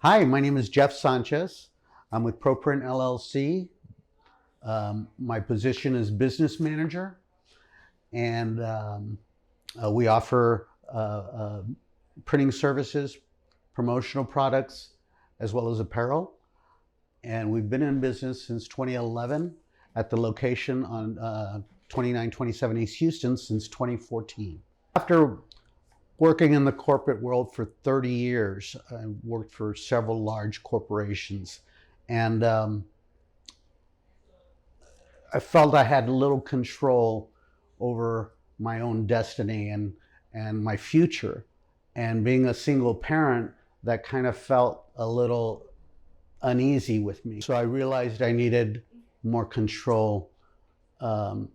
Hi, my name is Jeff Sanchez. I'm with ProPrint LLC. My position is business manager, and we offer printing services, promotional products, as well as apparel. And we've been in business since 2011 at the location on 2927 East Houston since 2014. After working in the corporate world for 30 years, I worked for several large corporations, and I felt I had little control over my own destiny and my future. And being a single parent, that kind of felt a little uneasy with me. So I realized I needed more control over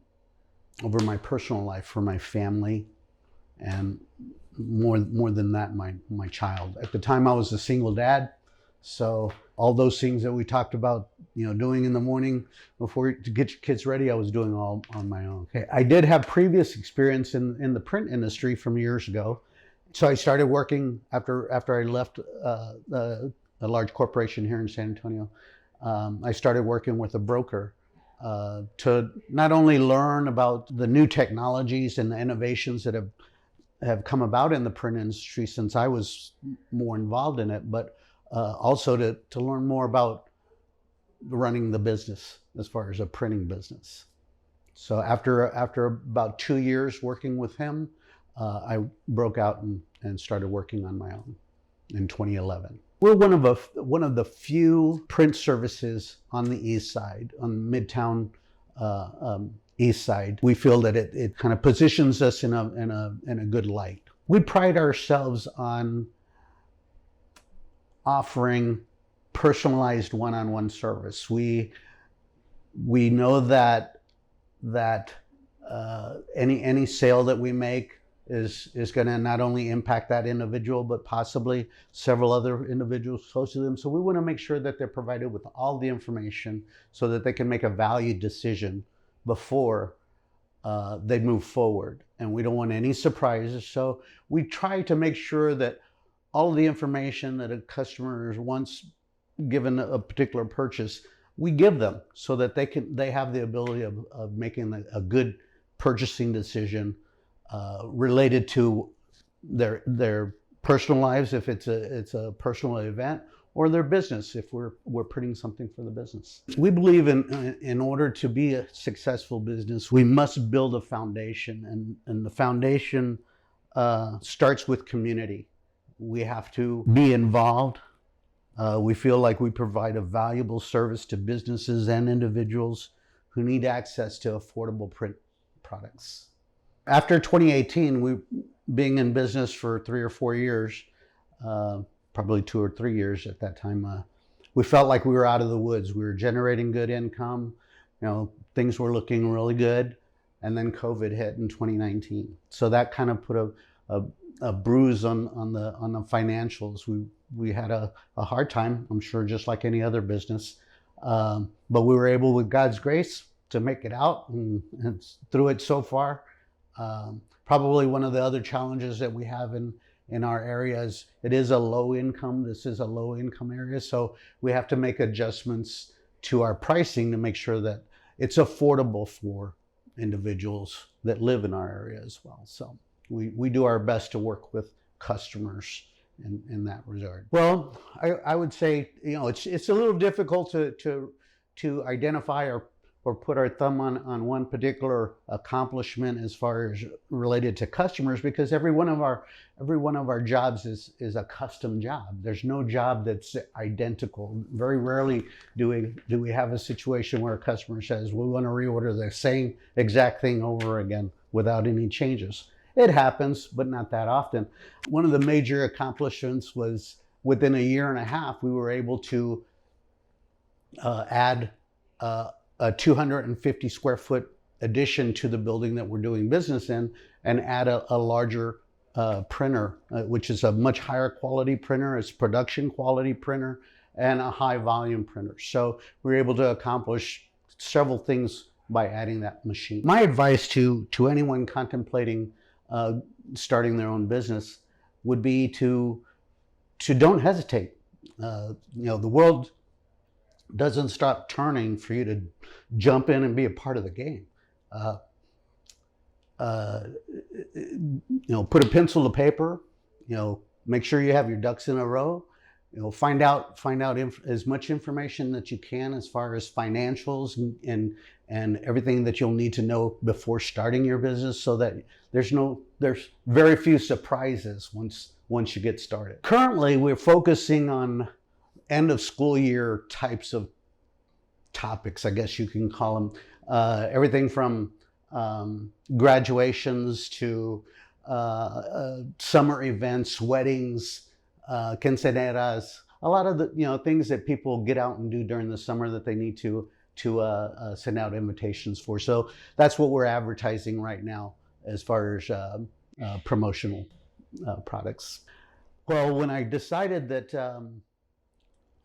my personal life for my family, and more than that, my child. At the time, I was a single dad, so all those things that we talked about, doing in the morning before to get your kids ready, I was doing all on my own. Okay. I did have previous experience in the print industry from years ago, so I started working after I left a large corporation here in San Antonio. I started working with a broker to not only learn about the new technologies and the innovations that have come about in the print industry since I was more involved in it, but also to learn more about running the business as far as a printing business. So after about 2 years working with him, I broke out and started working on my own in 2011. We're one of the few print services on the East Side, on Midtown East Side. We feel that it kind of positions us in a good light. We pride ourselves on offering personalized one-on-one service. We know that any sale that we make is going to not only impact that individual, but possibly several other individuals close to them. So we want to make sure that they're provided with all the information so that they can make a valued decision before they move forward. And we don't want any surprises. So we try to make sure that all the information that a customer is once given a particular purchase, we give them so that they have the ability of making a good purchasing decision related to their personal lives, if it's a personal event, or their business, if we're printing something for the business. We believe in order to be a successful business, we must build a foundation, and the foundation starts with community. We have to be involved. We feel like we provide a valuable service to businesses and individuals who need access to affordable print products. After 2018, we being in business for 3 or 4 years, probably 2 or 3 years at that time, we felt like we were out of the woods. We were generating good income, things were looking really good, and then COVID hit in 2019. So that kind of put a bruise on the financials. We had a hard time, I'm sure, just like any other business, but we were able, with God's grace, to make it out and through it so far. Probably one of the other challenges that we have in our area is this is a low income area, so we have to make adjustments to our pricing to make sure that it's affordable for individuals that live in our area as well. So we do our best to work with customers in that regard. Well, I would say, it's a little difficult to identify or put our thumb on one particular accomplishment as far as related to customers, because every one of our jobs is a custom job. There's no job that's identical. Very rarely do we have a situation where a customer says, we want to reorder the same exact thing over again without any changes. It happens, but not that often. One of the major accomplishments was within a year and a half, we were able to add a 250 square foot addition to the building that we're doing business in, and add a larger printer, which is a much higher quality printer. It's production quality printer and a high volume printer. So we're able to accomplish several things by adding that machine. My advice to anyone contemplating starting their own business would be to don't hesitate. The world doesn't stop turning for you to jump in and be a part of the game. Put a pencil to paper, make sure you have your ducks in a row, find out as much information that you can as far as financials and everything that you'll need to know before starting your business, so that there's very few surprises once you get started. Currently, we're focusing on end of school year types of topics, I guess you can call them. Everything from graduations to summer events, weddings, quinceañeras, a lot of the things that people get out and do during the summer that they need to send out invitations for. So that's what we're advertising right now as far as promotional products. Well, when I decided that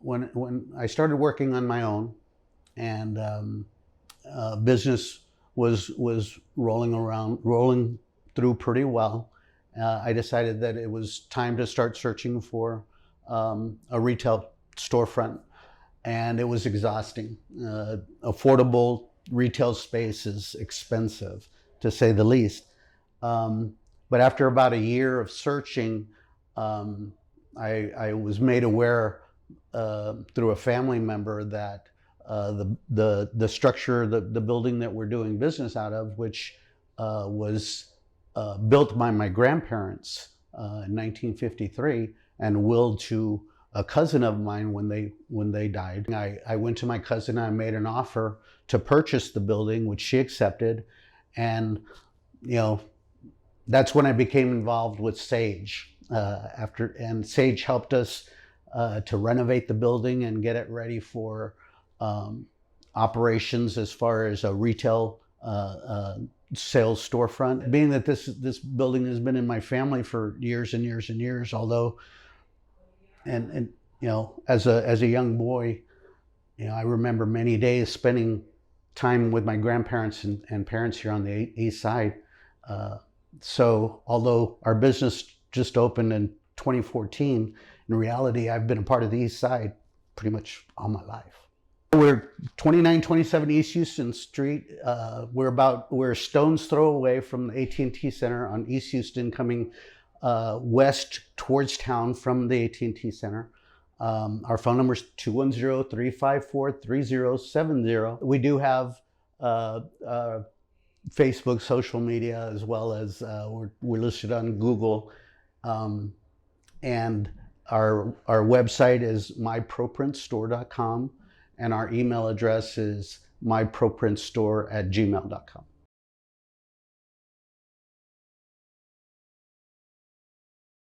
when I started working on my own and business was rolling through pretty well, I decided that it was time to start searching for a retail storefront, and it was exhausting. Affordable retail space is expensive, to say the least. But after about a year of searching, I was made aware through a family member that the structure, the building that we're doing business out of, which was built by my grandparents in 1953 and willed to a cousin of mine when they died. I went to my cousin and I made an offer to purchase the building, which she accepted, and that's when I became involved with Sage. And Sage helped us to renovate the building and get it ready for operations as far as a retail sales storefront. Being that this building has been in my family for years and years and years, although, and as a young boy, I remember many days spending time with my grandparents and parents here on the East Side. So although our business just opened in 2014, in reality, I've been a part of the East Side pretty much all my life. We're 2927 East Houston Street. We're a stone's throw away from the AT&T Center on East Houston, coming west towards town from the AT&T Center. Our phone number is 210-354-3070. We do have Facebook, social media, as well as we're listed on Google. And our website is myproprintstore.com, and our email address is myproprintstore@gmail.com.